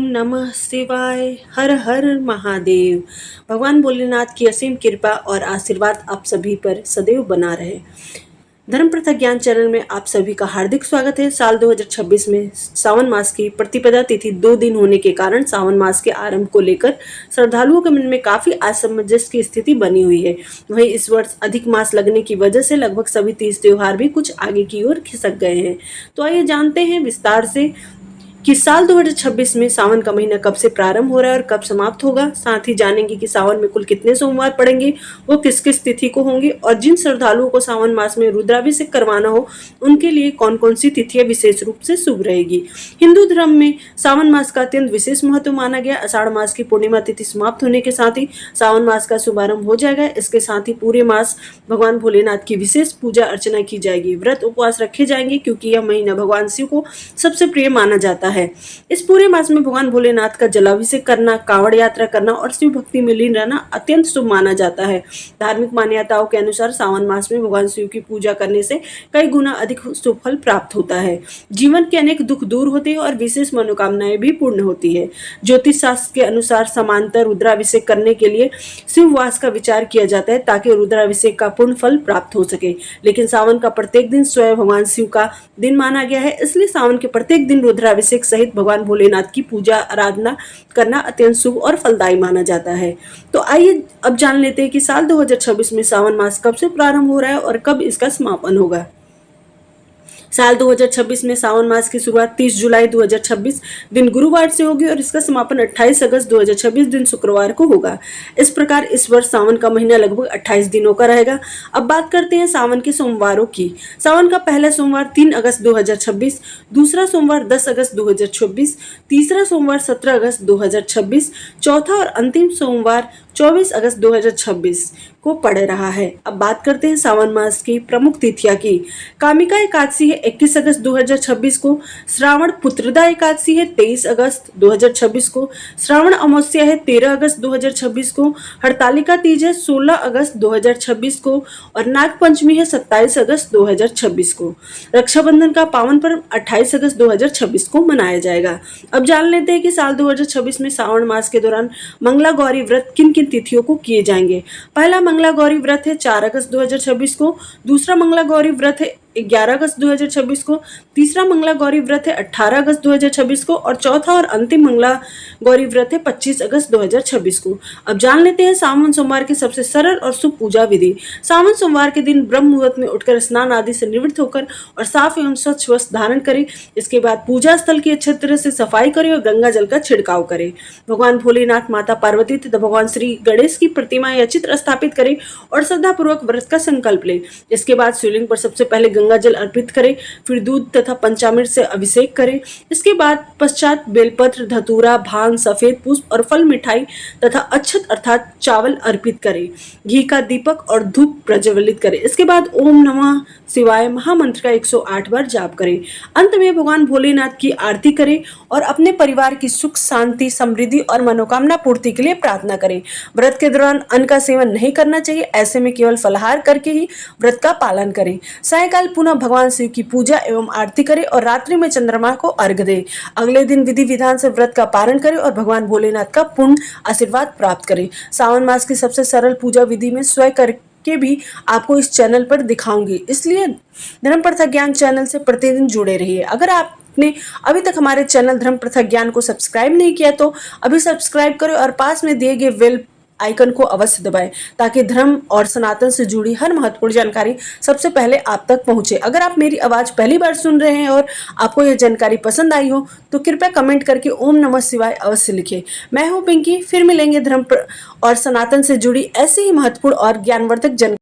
नमः शिवाय। हर हर महादेव। भगवान भोलेनाथ की असीम कृपा और आशीर्वाद आप सभी पर सदैव बना रहे। धर्म प्रथा ज्ञान चैनल में आप सभी का हार्दिक स्वागत है। साल 2026 में सावन मास की प्रतिपदा तिथि 2 दिन होने के कारण सावन मास के आरंभ को लेकर श्रद्धालुओं के मन में काफी असमंजस की स्थिति बनी हुई है। वहीं इस वर्ष अधिक मास लगने की वजह से लगभग सभी तीज त्योहार भी कुछ आगे की ओर खिसक गए हैं। तो आइए जानते हैं विस्तार से कि साल 2026 में सावन का महीना कब से प्रारंभ हो रहा है और कब समाप्त होगा। साथ ही जानेंगे कि सावन में कुल कितने सोमवार पड़ेंगे, वो किस किस तिथि को होंगे और जिन श्रद्धालुओं को सावन मास में रुद्राभिषेक करवाना हो उनके लिए कौन कौन सी तिथियां विशेष रूप से शुभ रहेगी। हिंदू धर्म में सावन मास का अत्यंत विशेष महत्व माना गया। आषाढ़ मास की पूर्णिमा तिथि समाप्त होने के साथ ही सावन मास का शुभारंभ हो जाएगा। इसके साथ ही पूरे मास भगवान भोलेनाथ की विशेष पूजा अर्चना की जाएगी। व्रत उपवास रखे जाएंगे क्योंकि यह महीना भगवान शिव को सबसे प्रिय माना जाता है। इस पूरे मास में भगवान भोलेनाथ का जलाभिषेक करना, कांवड़ यात्रा करना और शिव भक्ति में लीन रहना अत्यंत शुभ माना जाता है। धार्मिक मान्यताओं के अनुसार सावन मास में भगवान शिव की पूजा करने से कई गुना अधिक शुभ फल प्राप्त होता है। जीवन के अनेक दुख दूर होते हैं और विशेष मनोकामनाएं भी पूर्ण होती है। ज्योतिष शास्त्र के अनुसार समांतर रुद्राभिषेक करने के लिए शिववास का विचार किया जाता है ताकि रुद्राभिषेक का पूर्ण फल प्राप्त हो सके। लेकिन सावन का प्रत्येक दिन स्वयं भगवान शिव का दिन माना गया है, इसलिए सावन के प्रत्येक दिन रुद्राभिषेक सहित भगवान भोलेनाथ की पूजा आराधना करना अत्यंत शुभ और फलदायी माना जाता है। तो आइए अब जान लेते हैं कि साल 2026 में सावन मास कब से प्रारंभ हो रहा है और कब इसका समापन होगा। साल 2026 में सावन मास की शुरुआत 30 जुलाई 2026 दिन गुरुवार से होगी और इसका समापन 28 अगस्त 2026 दिन शुक्रवार को होगा। इस प्रकार इस वर्ष सावन का महीना लगभग 28 दिनों का रहेगा। अब बात करते हैं सावन के सोमवारों की। सावन का पहला सोमवार 3 अगस्त 2026, दूसरा सोमवार 10 अगस्त 2026, तीसरा सोमवार 17 अगस्त 2026, चौथा और अंतिम सोमवार 24 अगस्त 2026 को पड़ रहा है। अब बात करते हैं सावन मास की प्रमुख तिथियां की। कामिका एकादशी है 21 अगस्त 2026 को, श्रावण पुत्रदा एकादशी है 23 अगस्त 2026 को, श्रावण अमावस्या है 13 अगस्त 2026 को, हरतालिका तीज है 16 अगस्त 2026 को और नाग पंचमी है 27 अगस्त 2026 को। रक्षाबंधन का पावन पर्व 28 अगस्त 2026 को मनाया जाएगा। अब जान लेते हैं कि साल 2026 में सावन मास के दौरान मंगला गौरी व्रत किन किन तिथियों को किए जाएंगे। पहला मंगला गौरी व्रत है 4 अगस्त 2026 को, दूसरा मंगला गौरी व्रत है 11 अगस्त 2026 को, तीसरा मंगला गौरी व्रत है 18 अगस्त 2026 को और चौथा और अंतिम मंगला गौरी व्रत है 25 अगस्त 2026 को। अब जान लेते हैं सावन सोमवार की सबसे सरल और शुभ पूजा विधि। सावन सोमवार के दिन ब्रह्म मुहूर्त में उठकर स्नान आदि से निवृत्त होकर और साफ एवं स्वच्छ वस्त्र धारण करें। इसके बाद पूजा स्थल की अच्छे तरह से सफाई करें और गंगा जल का छिड़काव करें। भगवान भोलेनाथ, माता पार्वती तथा भगवान श्री गणेश की प्रतिमा या चित्र स्थापित करें और श्रद्धापूर्वक व्रत का संकल्प लें। इसके बाद शिवलिंग पर सबसे पहले गंगा जल अर्पित करें, फिर दूध तथा पंचामृत से अभिषेक करें। इसके बाद पश्चात बेलपत्र, धतूरा, भांग, सफेद पुष्प और फल, मिठाई तथा अक्षत अर्थात चावल अर्पित करें। घी का दीपक और धूप प्रज्वलित करें। इसके बाद ओम नमः शिवाय महामंत्र का 108 बार जाप करें। अंत में भगवान भोलेनाथ की आरती करें और अपने परिवार की सुख, शांति, समृद्धि और मनोकामना पूर्ति के लिए प्रार्थना करें। व्रत के दौरान अन्न का सेवन नहीं करना चाहिए। ऐसे में केवल फलाहार करके ही व्रत का पालन करें। सायंकाल पुनः भगवान शिव की पूजा एवं आरती करें और रात्रि में चंद्रमा को अर्घ्य दें। अगले दिन विधि विधान से व्रत का पालन करें और भगवान भोलेनाथ का पूर्ण आशीर्वाद प्राप्त करें। सावन मास की सबसे सरल पूजा विधि में स्वयं के भी आपको इस चैनल पर दिखाऊंगी, इसलिए धर्म प्रथा ज्ञान चैनल से प्रतिदिन जुड़े रहिए। अगर आपने अभी तक हमारे चैनल धर्म प्रथा ज्ञान को सब्सक्राइब नहीं किया तो अभी सब्सक्राइब करें और पास में दिए गए बेल आइकन को अवश्य दबाएं ताकि धर्म और सनातन से जुड़ी हर महत्वपूर्ण जानकारी सबसे पहले आप तक पहुंचे। अगर आप मेरी आवाज पहली बार सुन रहे हैं और आपको यह जानकारी पसंद आई हो तो कृपया कमेंट करके ओम नमः शिवाय अवश्य लिखें। मैं हूं पिंकी, फिर मिलेंगे धर्म और सनातन से जुड़ी ऐसी ही महत्वपूर्ण और ज्ञानवर्धक जानकारी।